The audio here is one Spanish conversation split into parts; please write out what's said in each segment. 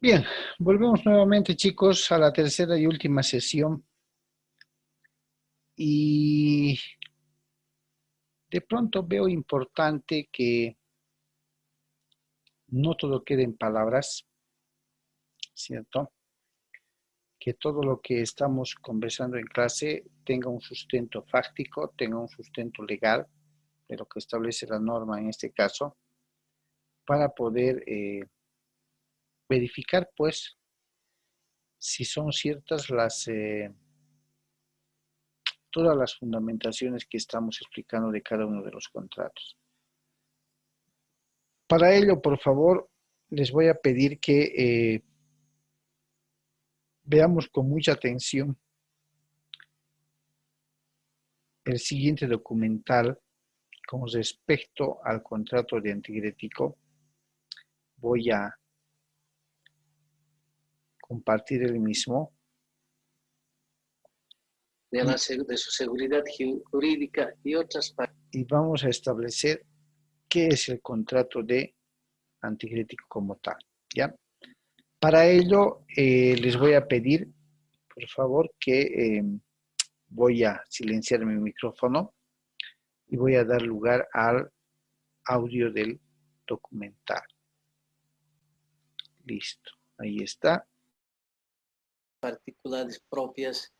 Bien, volvemos nuevamente, chicos, a la tercera y última sesión. Y de pronto veo importante que no todo quede en palabras, ¿cierto? Que todo lo que estamos conversando en clase tenga un sustento fáctico, tenga un sustento legal, de lo que establece la norma en este caso, para poder verificar, pues, si son ciertas todas las fundamentaciones que estamos explicando de cada uno de los contratos. Para ello, por favor, les voy a pedir que veamos con mucha atención el siguiente documental con respecto al contrato de anticrético. Voy a compartir el mismo. De su seguridad jurídica y otras partes. Y vamos a establecer qué es el contrato de anticrético como tal, ¿ya? Para ello, les voy a pedir, por favor, que voy a silenciar mi micrófono y voy a dar lugar al audio del documental. Listo, ahí está. Particulares propias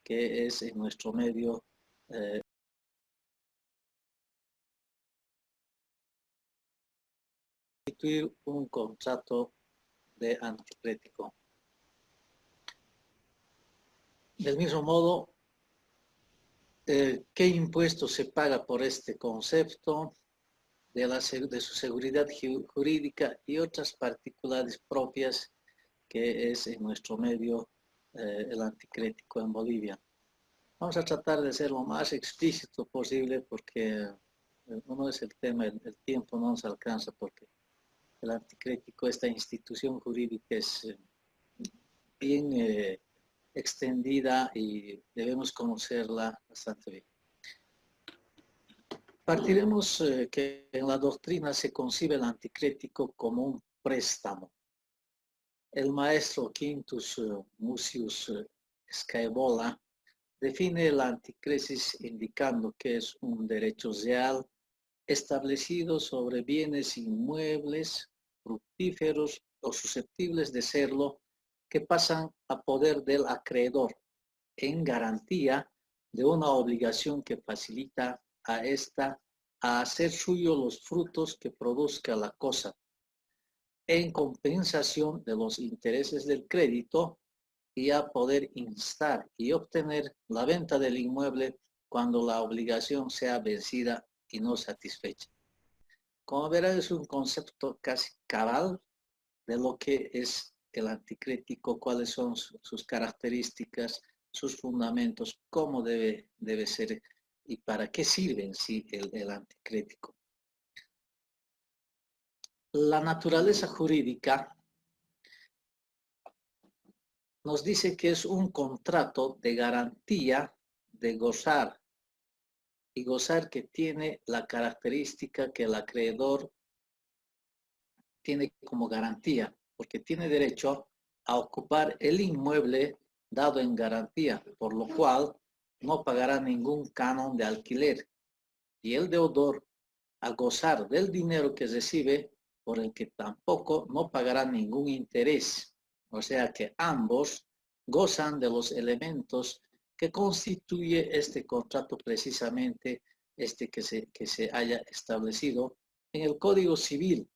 que es en nuestro medio constituir un contrato de anticrético. Del mismo modo, ¿qué impuesto se paga por este concepto de su seguridad jurídica y otras particulares propias que es en nuestro medio el anticrético en Bolivia? Vamos a tratar de ser lo más explícito posible porque uno es el tema, el tiempo no nos alcanza porque el anticrético, esta institución jurídica es bien extendida y debemos conocerla bastante bien. Partiremos que en la doctrina se concibe el anticrético como un préstamo. El maestro Quintus Mucius Scaevola define la anticresis indicando que es un derecho real establecido sobre bienes inmuebles, fructíferos o susceptibles de serlo, que pasan a poder del acreedor en garantía de una obligación que facilita a ésta a hacer suyo los frutos que produzca la cosa, en compensación de los intereses del crédito, y a poder instar y obtener la venta del inmueble cuando la obligación sea vencida y no satisfecha. Como verán, es un concepto casi cabal de lo que es el anticrético, cuáles son sus características, sus fundamentos, cómo debe ser y para qué sirve en sí el anticrético. La naturaleza jurídica nos dice que es un contrato de garantía de gozar, y gozar que tiene la característica que el acreedor tiene como garantía, porque tiene derecho a ocupar el inmueble dado en garantía, por lo cual no pagará ningún canon de alquiler, y el deudor a gozar del dinero que recibe, por el que tampoco no pagará ningún interés. O sea que ambos gozan de los elementos que constituye este contrato, precisamente este que se haya establecido en el Código Civil.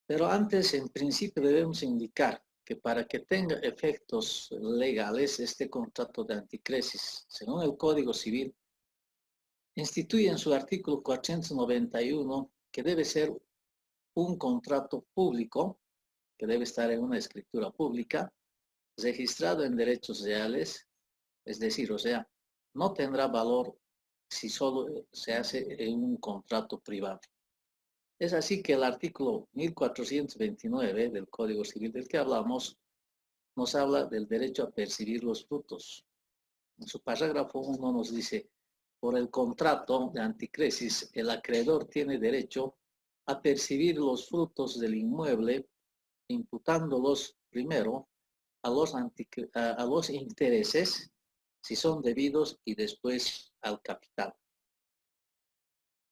Pero antes, en principio, debemos indicar que para que tenga efectos legales este contrato de anticresis, según el Código Civil, instituye en su artículo 491 que debe ser un contrato público, que debe estar en una escritura pública, registrado en derechos reales, es decir, o sea, no tendrá valor si solo se hace en un contrato privado. Es así que el artículo 1429 del Código Civil del que hablamos nos habla del derecho a percibir los frutos. En su parágrafo 1 nos dice: por el contrato de anticresis, el acreedor tiene derecho a percibir los frutos del inmueble imputándolos primero a los intereses, si son debidos, y después al capital.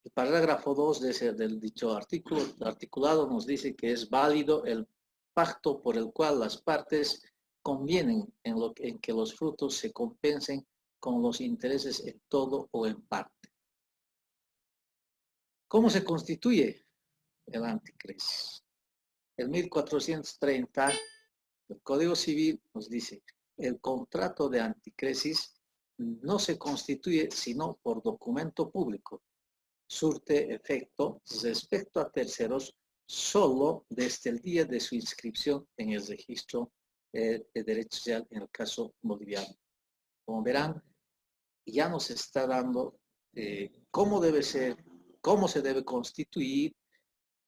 El parágrafo 2 del dicho articulado nos dice que es válido el pacto por el cual las partes convienen en que los frutos se compensen con los intereses en todo o en parte. ¿Cómo se constituye el anticresis? El 1430, el Código Civil nos dice: el contrato de anticresis no se constituye sino por documento público. Surte efecto respecto a terceros solo desde el día de su inscripción en el registro de derecho social en el caso boliviano. Como verán, ya nos está dando cómo debe ser, cómo se debe constituir,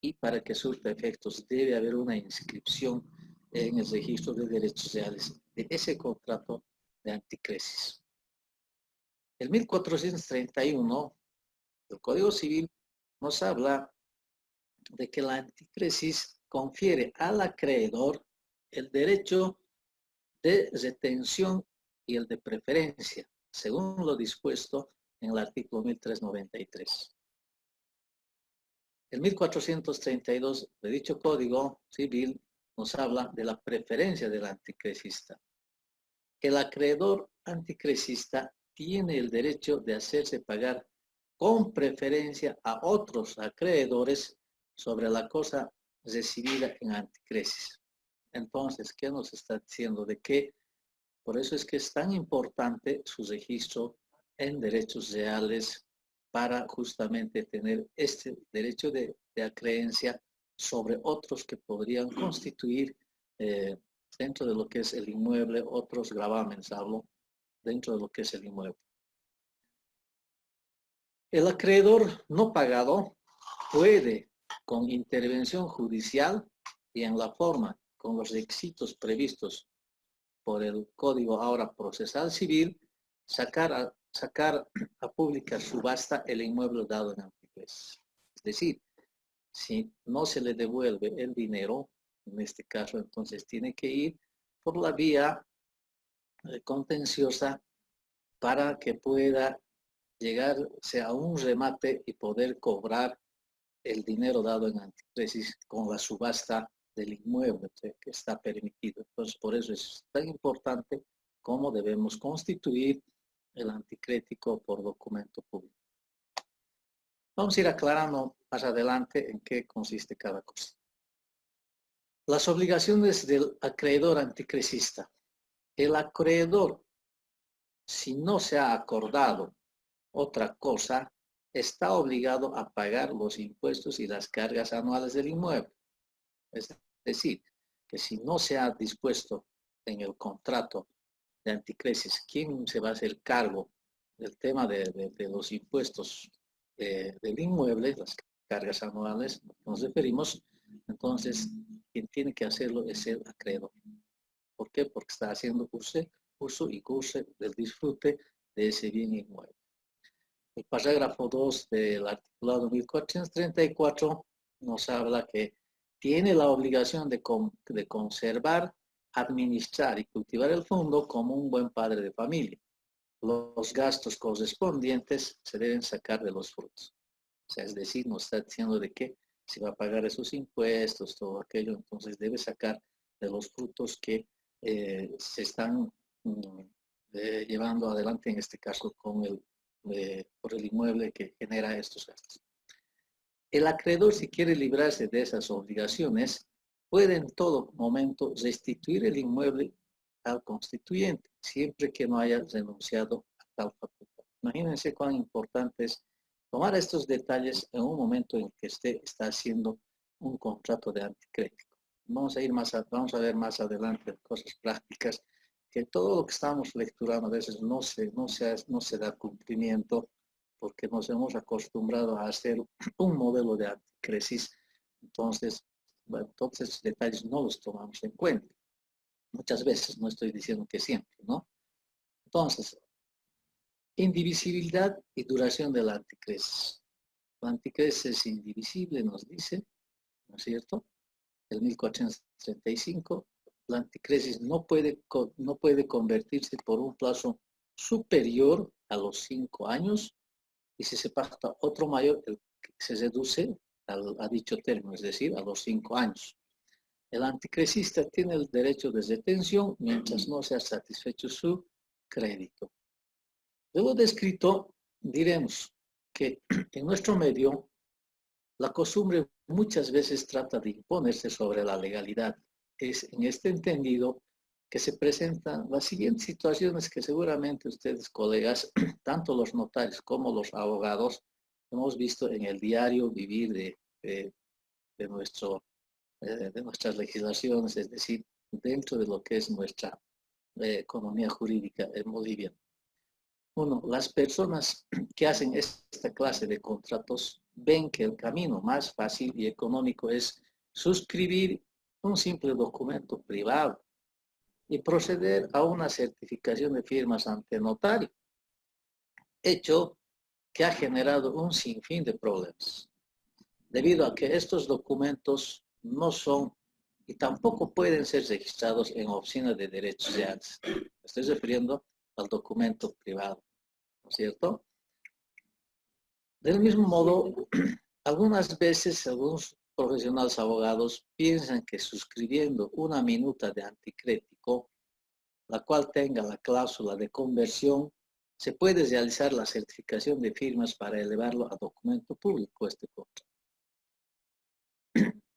y para que surta efectos debe haber una inscripción en el registro de derechos sociales de ese contrato de anticresis. El 1431, el Código Civil nos habla de que la anticresis confiere al acreedor el derecho de retención y el de preferencia, según lo dispuesto en el artículo 1393. El 1432 de dicho Código Civil nos habla de la preferencia del anticresista. El acreedor anticresista tiene el derecho de hacerse pagar con preferencia a otros acreedores sobre la cosa recibida en anticresis. Entonces, ¿qué nos está diciendo? De que por eso es que es tan importante su registro en derechos reales, para justamente tener este derecho de acreencia sobre otros que podrían constituir dentro de lo que es el inmueble, otros gravámenes, hablo, dentro de lo que es el inmueble. El acreedor no pagado puede, con intervención judicial y en la forma, con los requisitos previstos por el Código ahora procesal civil, sacar a pública subasta el inmueble dado en anticresis. Es decir, si no se le devuelve el dinero, en este caso entonces tiene que ir por la vía contenciosa para que pueda llegarse a un remate y poder cobrar el dinero dado en anticresis con la subasta del inmueble que está permitido. Entonces, por eso es tan importante cómo debemos constituir el anticrético por documento público. Vamos a ir aclarando más adelante en qué consiste cada cosa. Las obligaciones del acreedor anticresista. El acreedor, si no se ha acordado otra cosa, está obligado a pagar los impuestos y las cargas anuales del inmueble. Es decir, que si no se ha dispuesto en el contrato de anticresis quién se va a hacer cargo del tema de los impuestos del inmueble, las cargas anuales, nos referimos, entonces quien tiene que hacerlo es el acreedor. ¿Por qué? Porque está haciendo uso y goce del disfrute de ese bien inmueble. El parágrafo 2 del articulado 1434 nos habla que tiene la obligación de conservar, administrar y cultivar el fondo como un buen padre de familia. Los gastos correspondientes se deben sacar de los frutos. O sea, es decir, nos está diciendo de que se va a pagar esos impuestos, todo aquello, entonces debe sacar de los frutos que se están llevando adelante, en este caso con por el inmueble que genera estos gastos. El acreedor, si quiere librarse de esas obligaciones, puede en todo momento restituir el inmueble al constituyente, siempre que no haya renunciado a tal facultad. Imagínense cuán importante es tomar estos detalles en un momento en que está haciendo un contrato de anticrético. Vamos a ver más adelante cosas prácticas, que todo lo que estamos lecturando a veces no se da cumplimiento, porque nos hemos acostumbrado a hacer un modelo de anticresis. Entonces, bueno, todos esos detalles no los tomamos en cuenta. Muchas veces, no estoy diciendo que siempre, ¿no? Entonces, indivisibilidad y duración de la anticresis. La anticresis es indivisible, nos dice, ¿no es cierto? el 1435, la anticresis no puede convertirse por un plazo superior a los 5 años, y si se pacta otro mayor, se reduce a dicho término, es decir, a los 5 años. El anticresista tiene el derecho de retención mientras no sea satisfecho su crédito. De lo descrito, diremos que en nuestro medio la costumbre muchas veces trata de imponerse sobre la legalidad. Es en este entendido que se presentan las siguientes situaciones que seguramente ustedes, colegas, tanto los notarios como los abogados, hemos visto en el diario vivir de nuestras legislaciones, es decir, dentro de lo que es nuestra economía jurídica en Bolivia. Uno, las personas que hacen esta clase de contratos ven que el camino más fácil y económico es suscribir un simple documento privado y proceder a una certificación de firmas ante notario, hecho que ha generado un sinfín de problemas, debido a que estos documentos no son y tampoco pueden ser registrados en oficinas de derechos reales. Me estoy refiriendo al documento privado, ¿no es cierto? Del mismo modo, algunas veces algunos profesionales abogados piensan que suscribiendo una minuta de anticrético, la cual tenga la cláusula de conversión, se puede realizar la certificación de firmas para elevarlo a documento público este contrato.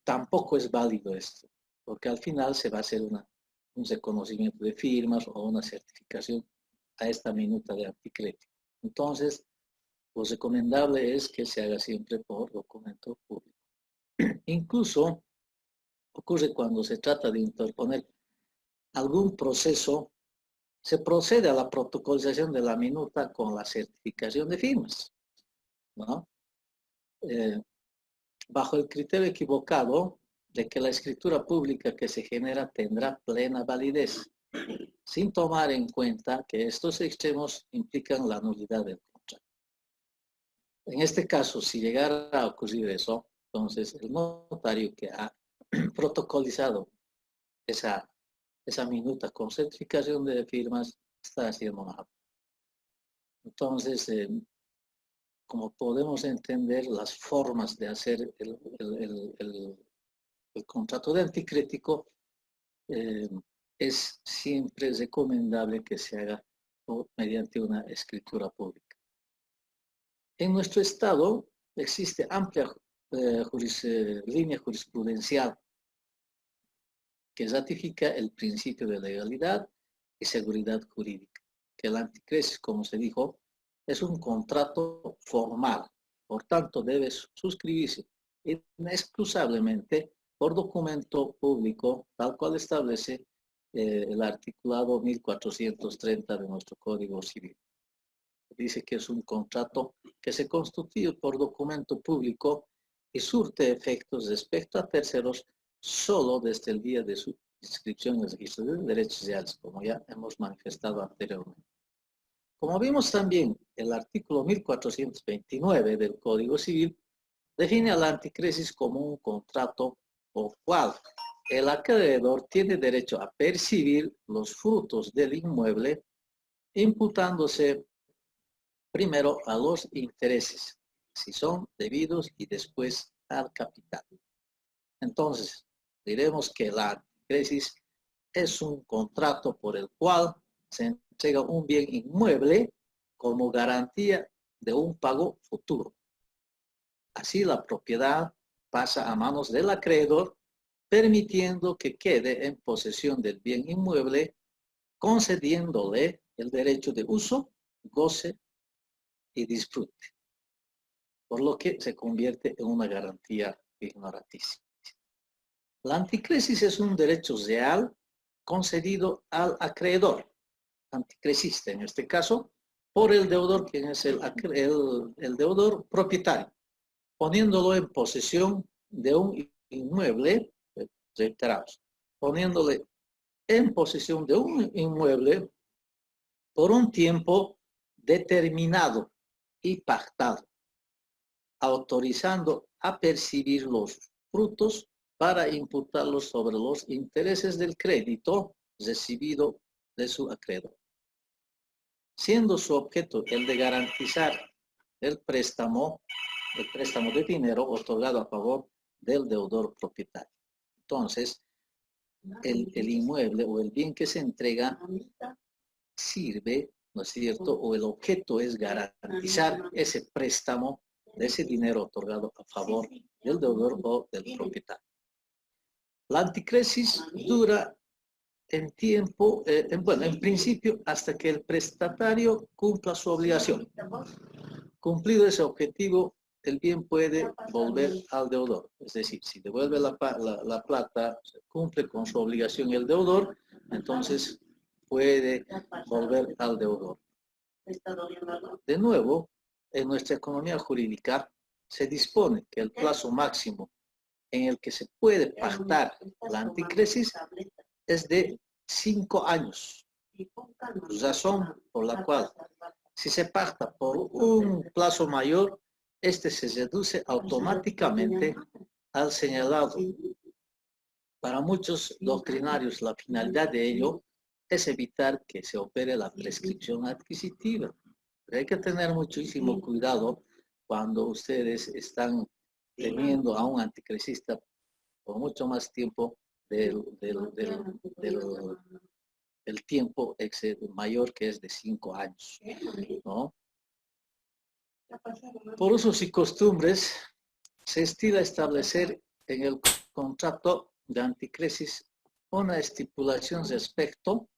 Tampoco es válido esto, porque al final se va a hacer un reconocimiento de firmas o una certificación a esta minuta de anticrético. Entonces, lo recomendable es que se haga siempre por documento público. Incluso ocurre cuando se trata de interponer algún proceso, se procede a la protocolización de la minuta con la certificación de firmas, ¿no? Bajo el criterio equivocado de que la escritura pública que se genera tendrá plena validez, sin tomar en cuenta que estos extremos implican la nulidad del contrato. En este caso, si llegara a ocurrir eso, entonces el notario que ha protocolizado esa minuta con certificación de firmas está haciendo mal. Entonces, como podemos entender, las formas de hacer el contrato de anticrético, es siempre recomendable que se haga mediante una escritura pública. En nuestro estado existe amplia línea jurisprudencial que ratifica el principio de legalidad y seguridad jurídica, que el anticrésis, como se dijo, es un contrato formal, por tanto debe suscribirse inexcusablemente por documento público, tal cual establece el articulado 1430 de nuestro Código Civil. Dice que es un contrato que se constituye por documento público y surte efectos respecto a terceros solo desde el día de su inscripción en el registro de derechos reales, como ya hemos manifestado anteriormente. Como vimos también, el artículo 1429 del Código Civil define al anticrésis como un contrato por cual el acreedor tiene derecho a percibir los frutos del inmueble, imputándose primero a los intereses, si son debidos, y después al capital. Entonces, diremos que la anticrésis es un contrato por el cual se entrega un bien inmueble como garantía de un pago futuro. Así la propiedad pasa a manos del acreedor, permitiendo que quede en posesión del bien inmueble, concediéndole el derecho de uso, goce y disfrute, por lo que se convierte en una garantía ignoratísima. La anticrésis es un derecho real concedido al acreedor, anticresista en este caso, por el deudor, quien es el deudor propietario, poniéndolo en posesión de un inmueble, reiteramos, poniéndole en posesión de un inmueble por un tiempo determinado y pactado, autorizando a percibir los frutos para imputarlos sobre los intereses del crédito recibido de su acreedor, siendo su objeto el de garantizar el préstamo de dinero otorgado a favor del deudor propietario. Entonces, el inmueble o el bien que se entrega sirve, ¿no es cierto? O el objeto es garantizar ese préstamo de ese dinero otorgado a favor del deudor o del propietario. La anticresis dura en tiempo, en principio, hasta que el prestatario cumpla su obligación. Cumplido ese objetivo, el bien puede volver al deudor. Es decir, si devuelve la plata, cumple con su obligación el deudor, entonces puede volver al deudor. De nuevo, en nuestra economía jurídica se dispone que el plazo máximo en el que se puede pactar la anticresis es de 5 años. Razón por la cual, si se pacta por un plazo mayor, este se reduce automáticamente al señalado. Para muchos doctrinarios, la finalidad de ello es evitar que se opere la prescripción adquisitiva. Pero hay que tener muchísimo cuidado cuando ustedes están teniendo a un anticresista por mucho más tiempo del tiempo mayor, que es de 5 años, ¿no? Por usos y costumbres, se estila establecer en el contrato de anticresis una estipulación respecto,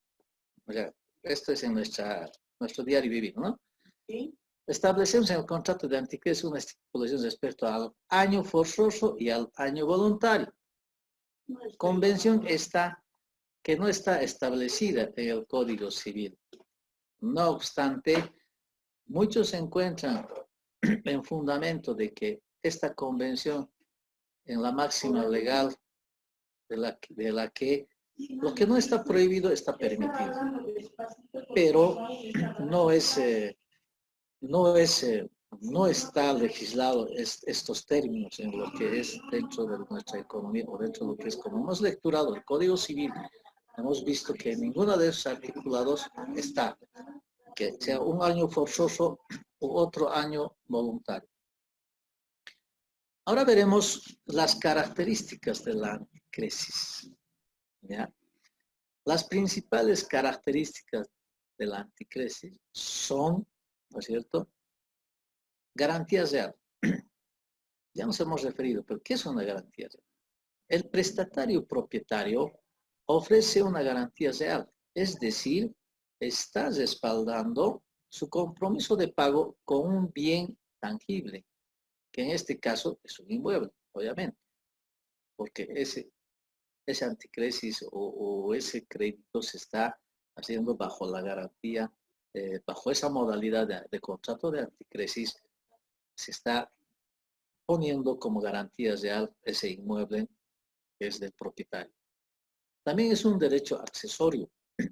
o sea, esto es en nuestro diario vivir, ¿no? Establecemos en el contrato de anticresis una estipulación respecto al año forzoso y al año voluntario. Convención que no está establecida en el Código Civil. No obstante, muchos se encuentran en fundamento de que esta convención, en la máxima legal de la que lo que no está prohibido está permitido, pero no está legislado estos términos en lo que es dentro de nuestra economía o dentro de lo que es, como hemos lecturado el Código Civil, hemos visto que ninguno de esos articulados está, que sea un año forzoso u otro año voluntario. Ahora veremos las características de la anticresis, ¿ya? Las principales características de la anticresis son, ¿no es cierto?, garantías reales. Ya nos hemos referido, pero ¿qué es una garantía real? El prestatario propietario ofrece una garantía real, es decir, está respaldando su compromiso de pago con un bien tangible, que en este caso es un inmueble, obviamente, porque ese anticresis o ese crédito se está haciendo bajo la garantía, bajo esa modalidad de contrato de anticresis, se está poniendo como garantía real ese inmueble que es del propietario. También es un derecho accesorio.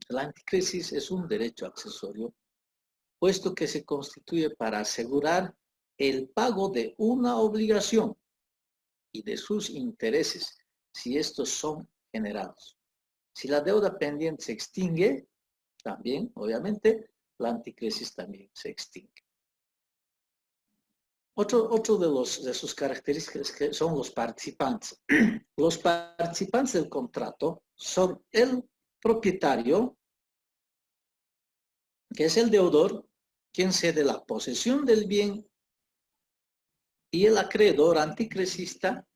La anticresis es un derecho accesorio, puesto que se constituye para asegurar el pago de una obligación y de sus intereses, si estos son generados. Si la deuda pendiente se extingue, también, obviamente, la anticresis también se extingue. Otro de sus características que son los participantes. Los participantes del contrato son el propietario, que es el deudor, quien cede la posesión del bien, y el acreedor anticresista,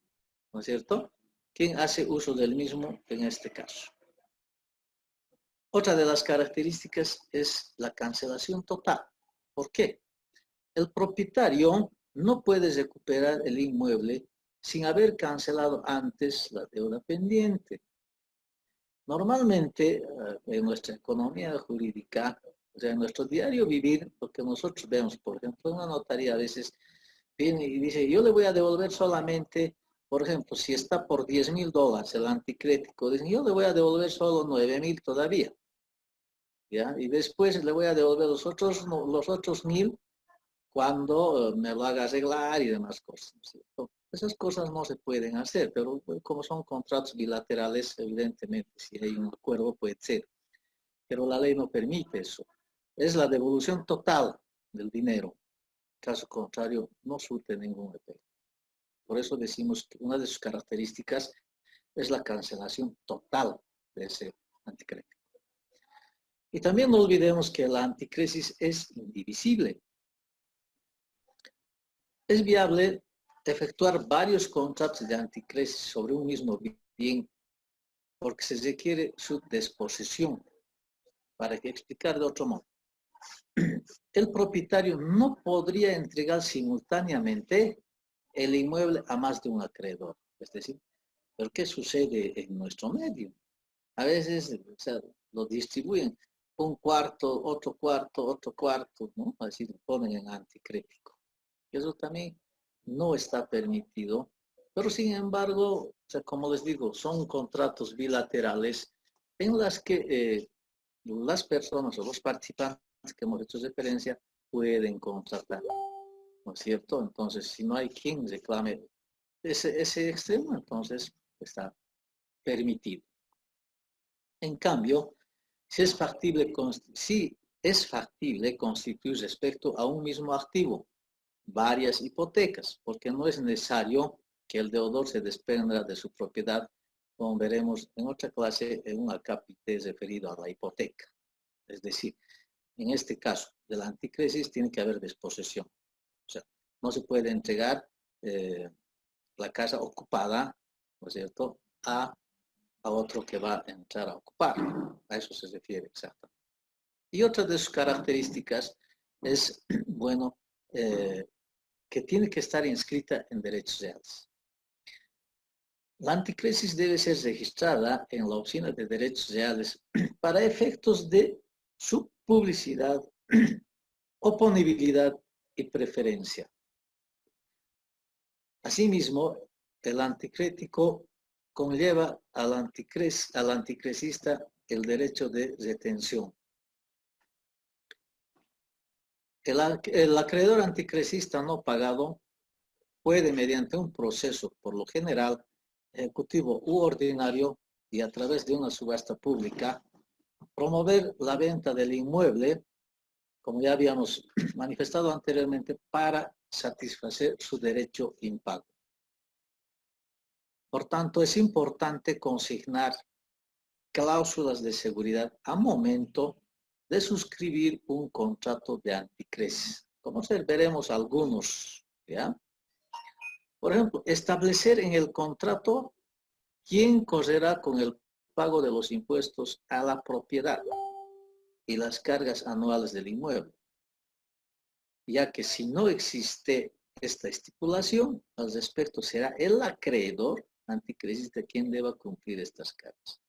¿no es cierto?, quien hace uso del mismo en este caso. Otra de las características es la cancelación total. ¿Por qué? El propietario no puede recuperar el inmueble sin haber cancelado antes la deuda pendiente. Normalmente, en nuestra economía jurídica, o sea, en nuestro diario vivir, lo que nosotros vemos, por ejemplo, una notaría a veces viene y dice, yo le voy a devolver solamente, por ejemplo, si está por $10,000 el anticrético, dicen, yo le voy a devolver solo 9,000 todavía, ¿ya? Y después le voy a devolver los otros 1,000 cuando me lo haga arreglar y demás cosas, ¿no es cierto? Esas cosas no se pueden hacer, pero como son contratos bilaterales, evidentemente, si hay un acuerdo puede ser. Pero la ley no permite eso. Es la devolución total del dinero. Caso contrario, no surte ningún efecto. Por eso decimos que una de sus características es la cancelación total de ese anticrédito. Y también no olvidemos que la anticrisis es indivisible. Es viable efectuar varios contratos de anticrisis sobre un mismo bien porque se requiere su disposición. Para explicar de otro modo, el propietario no podría entregar simultáneamente el inmueble a más de un acreedor. Es decir, ¿pero qué sucede en nuestro medio? A veces, o sea, lo distribuyen un cuarto, otro cuarto, ¿no? Así lo ponen en anticrético. Eso también no está permitido, pero sin embargo, o sea, como les digo, son contratos bilaterales en las que las personas o los participantes que hemos hecho referencia pueden contratar, ¿no es cierto? Entonces, si no hay quien reclame ese extremo, entonces está permitido. En cambio, si es factible constituir respecto a un mismo activo varias hipotecas, porque no es necesario que el deudor se desprenda de su propiedad, como veremos en otra clase en un acápite referido a la hipoteca. Es decir, en este caso de la anticrisis tiene que haber desposesión. O sea, no se puede entregar la casa ocupada, ¿no es cierto?, a otro que va a entrar a ocupar. A eso se refiere exactamente. Y otra de sus características es, bueno, que tiene que estar inscrita en derechos reales. La anticrisis debe ser registrada en la Oficina de Derechos Reales para efectos de su publicidad, oponibilidad y preferencia. Asimismo, el anticrético conlleva al anticrisista el derecho de retención. El acreedor anticrisista no pagado puede, mediante un proceso, por lo general, ejecutivo u ordinario, y a través de una subasta pública, promover la venta del inmueble, como ya habíamos manifestado anteriormente, para satisfacer su derecho impago. Por tanto, es importante consignar cláusulas de seguridad a momento de suscribir un contrato de anticrisis. Como veremos algunos, ¿ya? Por ejemplo, establecer en el contrato quién correrá con el pago de los impuestos a la propiedad y las cargas anuales del inmueble, ya que si no existe esta estipulación, al respecto será el acreedor anticrisista quien deba cumplir estas cargas.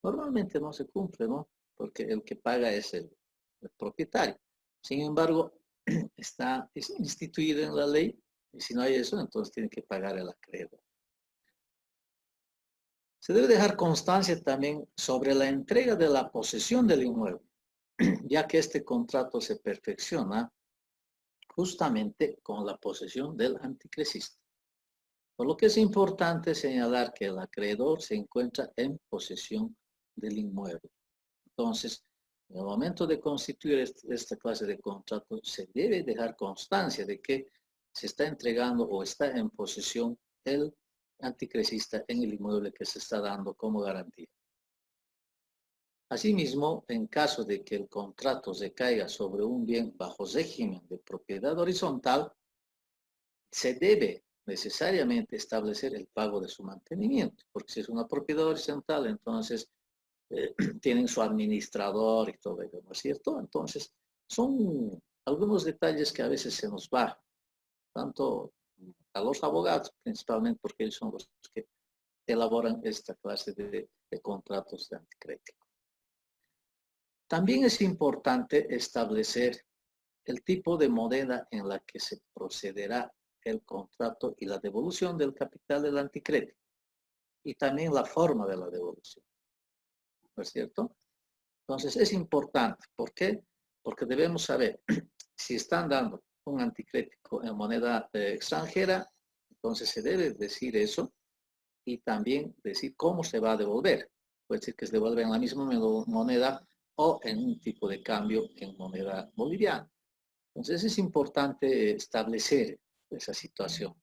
Normalmente no se cumple, ¿no? Porque el que paga es el propietario. Sin embargo, es instituido en la ley y si no hay eso, entonces tiene que pagar el acreedor. Se debe dejar constancia también sobre la entrega de la posesión del inmueble, ya que este contrato se perfecciona justamente con la posesión del anticrisista. Por lo que es importante señalar que el acreedor se encuentra en posesión del inmueble. Entonces, en el momento de constituir esta clase de contrato, se debe dejar constancia de que se está entregando o está en posesión el anticrisista en el inmueble que se está dando como garantía. Asimismo, en caso de que el contrato recaiga sobre un bien bajo régimen de propiedad horizontal, se debe necesariamente establecer el pago de su mantenimiento, porque si es una propiedad horizontal, entonces tienen su administrador y todo ello, ¿no es cierto? Entonces, son algunos detalles que a veces se nos va, tanto a los abogados, principalmente porque ellos son los que elaboran esta clase de contratos de anticrédito. También es importante establecer el tipo de moneda en la que se procederá el contrato y la devolución del capital del anticrédito, y también la forma de la devolución, ¿no es cierto? Entonces es importante. ¿Por qué? Porque debemos saber si están dando un anticrédito en moneda extranjera, Entonces se debe decir eso y también decir cómo se va a devolver. Puede ser que se devuelva en la misma moneda o en un tipo de cambio en moneda boliviana. Entonces es importante establecer esa situación.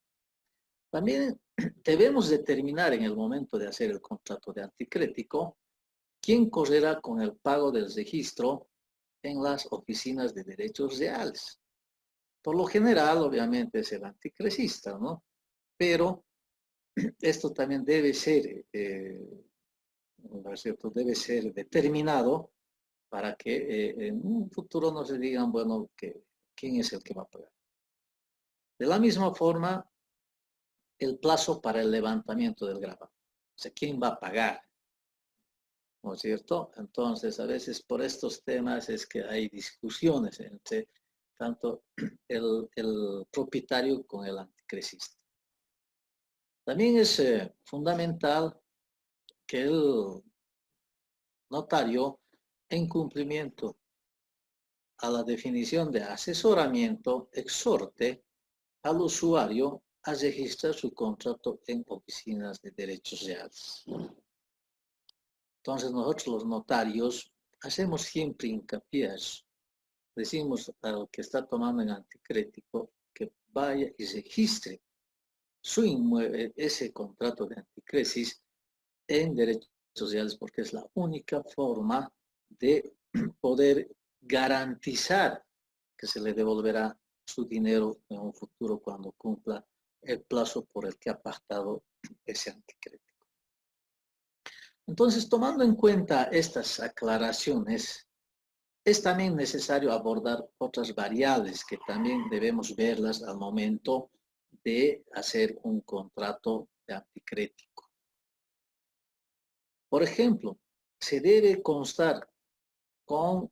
También debemos determinar en el momento de hacer el contrato de anticrético quién correrá con el pago del registro en las oficinas de derechos reales. Por lo general, obviamente, es el anticrecista, ¿no? Pero esto también debe ser, ¿no es cierto? Debe ser determinado para que en un futuro no se digan, bueno, quién es el que va a pagar. De la misma forma, el plazo para el levantamiento del gravamen. O sea, ¿quién va a pagar? ¿No es cierto? Entonces, a veces por estos temas es que hay discusiones entre tanto el propietario con el anticrecista. También es fundamental que el notario, en cumplimiento a la definición de asesoramiento, exhorte al usuario a registrar su contrato en oficinas de derechos reales. Entonces nosotros los notarios hacemos siempre hincapié a eso. Decimos al que está tomando en anticrético que vaya y registre su inmueble, ese contrato de anticresis en derechos reales, porque es la única forma de poder garantizar que se le devolverá su dinero en un futuro cuando cumpla el plazo por el que ha pactado ese anticrético. Entonces, tomando en cuenta estas aclaraciones, es también necesario abordar otras variables que también debemos verlas al momento de hacer un contrato de anticrético. Por ejemplo, se debe constar con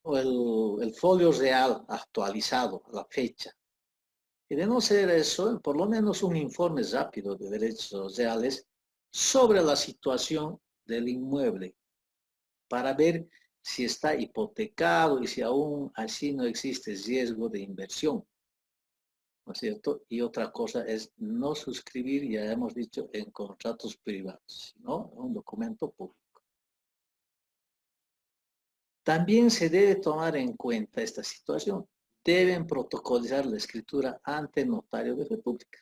el folio real actualizado a la fecha. Y de no ser eso, por lo menos un informe rápido de derechos reales sobre la situación del inmueble para ver si está hipotecado y si aún así no existe riesgo de inversión, ¿no es cierto? Y otra cosa es no suscribir, ya hemos dicho, en contratos privados, ¿no? Un documento público. También se debe tomar en cuenta esta situación. Deben protocolizar la escritura ante el notario de fe pública.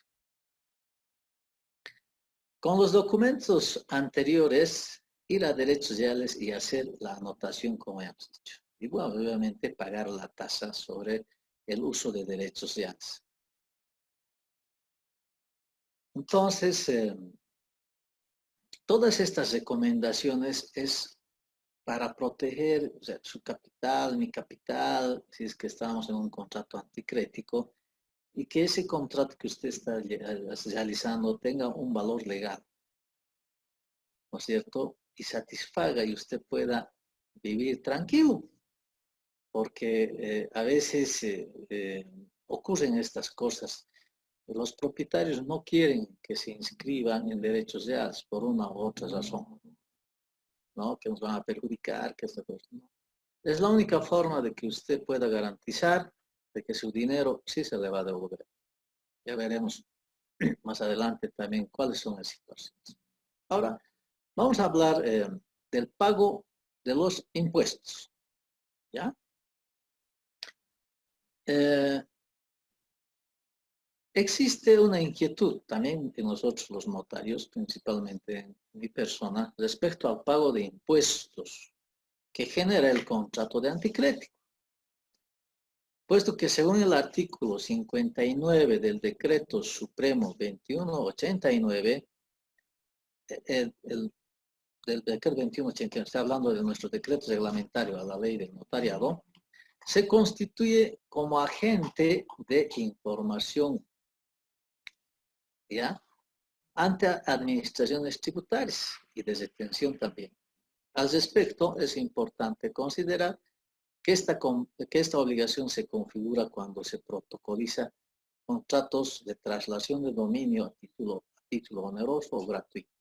Con los documentos anteriores, ir a derechos reales y hacer la anotación como hemos dicho. Igual, obviamente, pagar la tasa sobre el uso de derechos reales. Entonces, todas estas recomendaciones es para proteger, o sea, su capital, mi capital, si es que estamos en un contrato anticrético, y que ese contrato que usted está realizando tenga un valor legal, ¿no es cierto? Y satisfaga y usted pueda vivir tranquilo, porque a veces ocurren estas cosas. Los propietarios no quieren que se inscriban en derechos reales por una u otra razón, ¿no? Que nos van a perjudicar, que esta cosa, ¿no? Es la única forma de que usted pueda garantizar de que su dinero sí se le va a devolver. Ya veremos más adelante también cuáles son las situaciones. Ahora, vamos a hablar del pago de los impuestos. ¿Ya? Existe una inquietud también en nosotros los notarios, principalmente en mi persona, respecto al pago de impuestos que genera el contrato de anticrético. Puesto que según el artículo 59 del Decreto Supremo 2189, del Decreto 2189, está hablando de nuestro decreto reglamentario a la ley del notariado, se constituye como agente de información, ¿ya?, ante administraciones tributarias y de retención también. Al respecto, es importante considerar que esta obligación se configura cuando se protocoliza contratos de traslación de dominio a título oneroso o gratuito.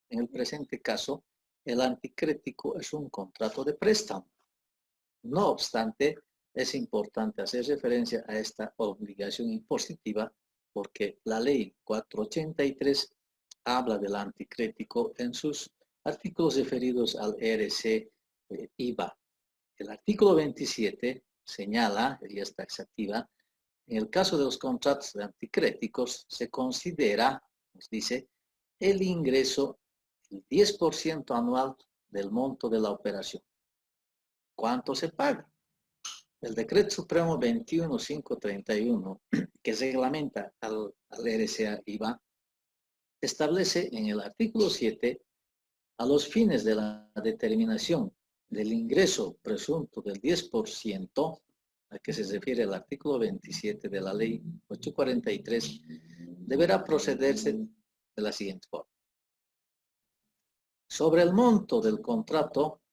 En el presente caso, el anticrético es un contrato de préstamo. No obstante, es importante hacer referencia a esta obligación impositiva, porque la ley 483 habla del anticrético en sus artículos referidos al RC IVA. El artículo 27 señala, y es taxativa, en el caso de los contratos de anticréticos se considera, nos dice, el ingreso el 10% anual del monto de la operación. ¿Cuánto se paga? El Decreto Supremo 21531, que reglamenta al RCA IVA, establece en el artículo 7, a los fines de la determinación del ingreso presunto del 10%, a que se refiere el artículo 27 de la ley 843, deberá procederse de la siguiente forma. Sobre el monto del contrato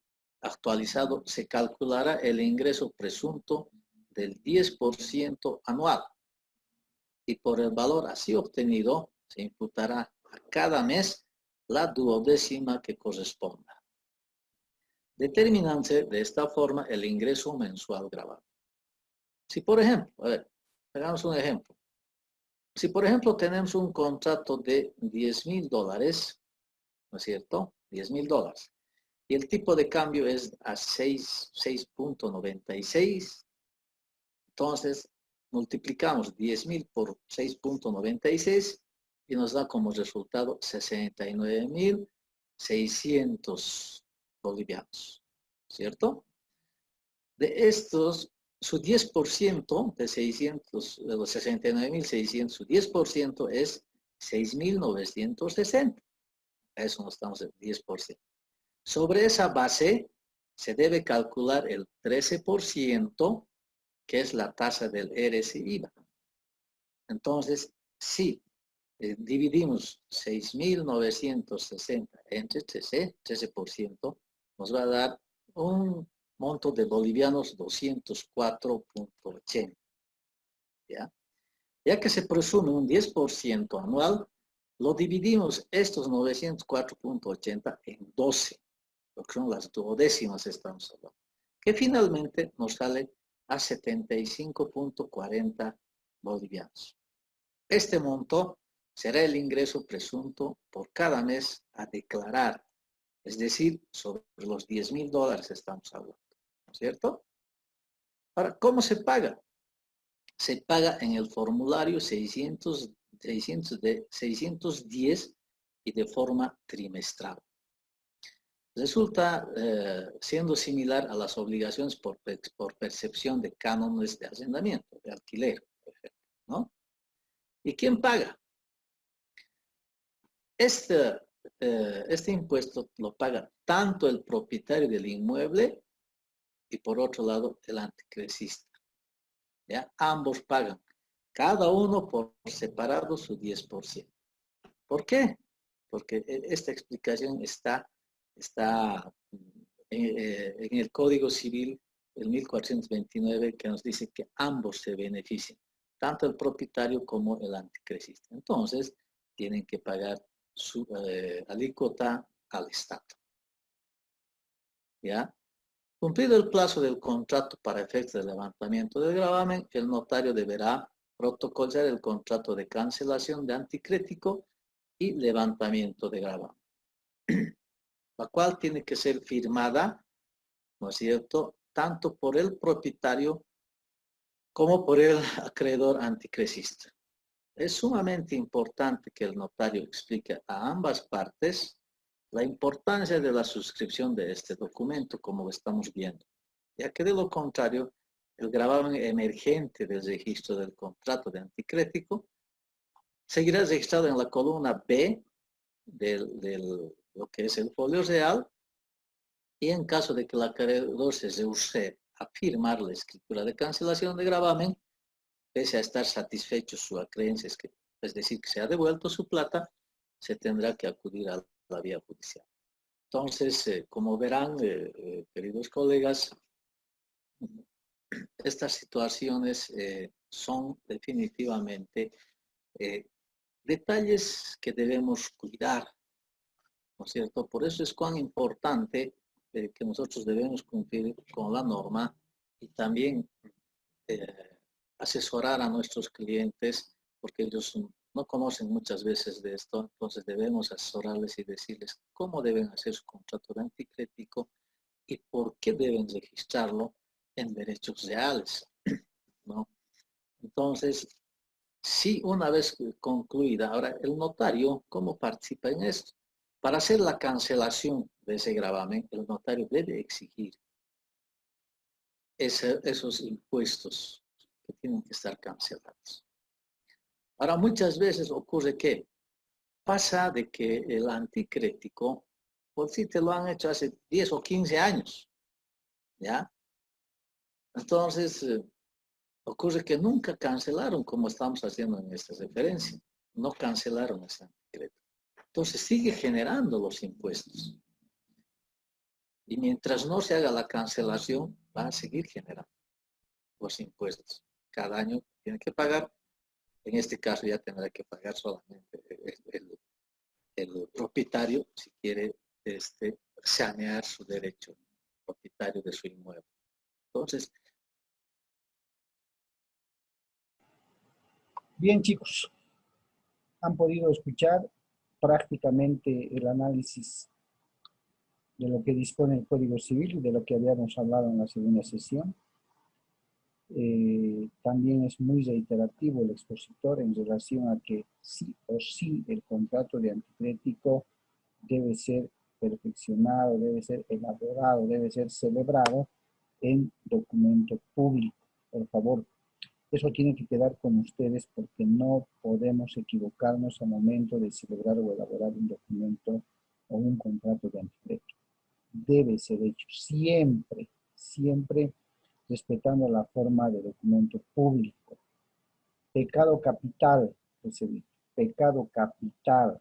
actualizado se calculará el ingreso presunto del 10% anual y por el valor así obtenido se imputará a cada mes la duodécima que corresponda, determinándose de esta forma el ingreso mensual grabado. Si por ejemplo, a ver, hagamos un ejemplo. Si por ejemplo tenemos un contrato de $10,000, ¿no es cierto? $10,000. Y el tipo de cambio es a 6.96. Entonces, multiplicamos 10,000 por 6.96 y nos da como resultado 69,600 bolivianos, ¿cierto? De estos, su 10% de 600, de los 69,600, su 10% es 6,960. A eso nos estamos en 10%. Sobre esa base se debe calcular el 13%, que es la tasa del RC-IVA. Entonces, si dividimos 6,960 entre 13%, nos va a dar un monto de bolivianos 204.80. Ya que se presume un 10% anual, lo dividimos estos 904.80 en 12. Lo que son las duodécimas estamos hablando, que finalmente nos sale a 75.40 bolivianos. Este monto será el ingreso presunto por cada mes a declarar, es decir, sobre los $10,000 estamos hablando, ¿no es cierto? Ahora, ¿cómo se paga? Se paga en el formulario 610 y de forma trimestral. Resulta siendo similar a las obligaciones por percepción de cánones de arrendamiento, de alquiler, por ejemplo, ¿no? ¿Y quién paga? Este impuesto lo paga tanto el propietario del inmueble y por otro lado el anticrecista. ¿Ya? Ambos pagan, cada uno por separado su 10%. ¿Por qué? Porque esta explicación está en el Código Civil, el 1429, que nos dice que ambos se benefician, tanto el propietario como el anticrecista. Entonces, tienen que pagar su alícuota al Estado. ¿Ya? Cumplido el plazo del contrato para efectos de levantamiento del gravamen, el notario deberá protocolar el contrato de cancelación de anticrético y levantamiento de gravamen, la cual tiene que ser firmada, ¿no es cierto?, tanto por el propietario como por el acreedor anticrecista. Es sumamente importante que el notario explique a ambas partes la importancia de la suscripción de este documento, como lo estamos viendo, ya que de lo contrario, el gravamen emergente del registro del contrato de anticrético seguirá registrado en la columna B de lo que es el folio real, y en caso de que el acreedor se rehúse a firmar la escritura de cancelación de gravamen, pese a estar satisfecho su acreencia, es decir, que se ha devuelto su plata, se tendrá que acudir a la vía judicial. Entonces, como verán, queridos colegas, estas situaciones son definitivamente detalles que debemos cuidar, ¿no es cierto? Por eso es cuán importante que nosotros debemos cumplir con la norma y también asesorar a nuestros clientes porque ellos no conocen muchas veces de esto, entonces debemos asesorarles y decirles cómo deben hacer su contrato de anticrético y por qué deben registrarlo en derechos reales, ¿no? Entonces, sí, una vez concluida, ahora el notario, ¿cómo participa en esto? Para hacer la cancelación de ese gravamen, el notario debe exigir esos impuestos que tienen que estar cancelados. Ahora, muchas veces ocurre que pasa de que el anticrético, por si te lo han hecho hace 10 o 15 años, ¿ya? Entonces, ocurre que nunca cancelaron, como estamos haciendo en esta referencia. No cancelaron ese anticrético. Entonces, sigue generando los impuestos. Y mientras no se haga la cancelación, va a seguir generando los impuestos. Cada año tiene que pagar. En este caso ya tendrá que pagar solamente el propietario si quiere sanear su derecho propietario de su inmueble. Entonces, Bien, chicos, han podido escuchar prácticamente el análisis de lo que dispone el Código Civil y de lo que habíamos hablado en la segunda sesión. También es muy reiterativo el expositor en relación a que sí o sí el contrato de anticrético debe ser perfeccionado, debe ser elaborado, debe ser celebrado en documento público. Por favor, eso tiene que quedar con ustedes porque no podemos equivocarnos al momento de celebrar o elaborar un documento o un contrato de anticrético. Debe ser hecho siempre, siempre respetando la forma de documento público. Pecado capital, pecado capital,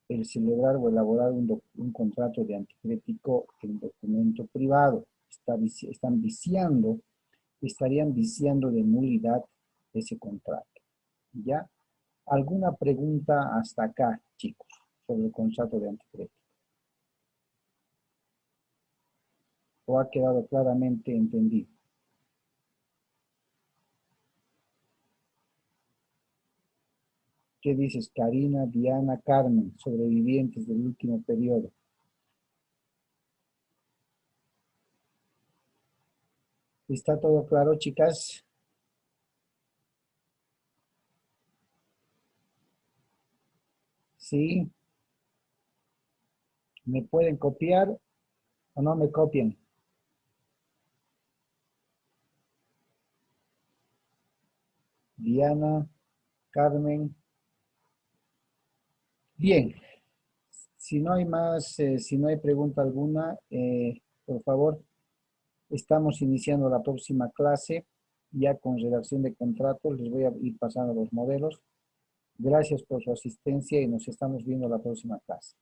el celebrar o elaborar un contrato de anticrético en documento privado. Estarían viciando de nulidad ese contrato. ¿Ya? ¿Alguna pregunta hasta acá, chicos, sobre el contrato de anticrético? ¿O ha quedado claramente entendido? ¿Qué dices, Karina, Diana, Carmen, sobrevivientes del último periodo? ¿Está todo claro, chicas? ¿Sí? ¿Me pueden copiar o no me copian? Diana, Carmen. Bien. Si no hay más, si no hay pregunta alguna, por favor, estamos iniciando la próxima clase ya con redacción de contratos. Les voy a ir pasando los modelos. Gracias por su asistencia y nos estamos viendo la próxima clase.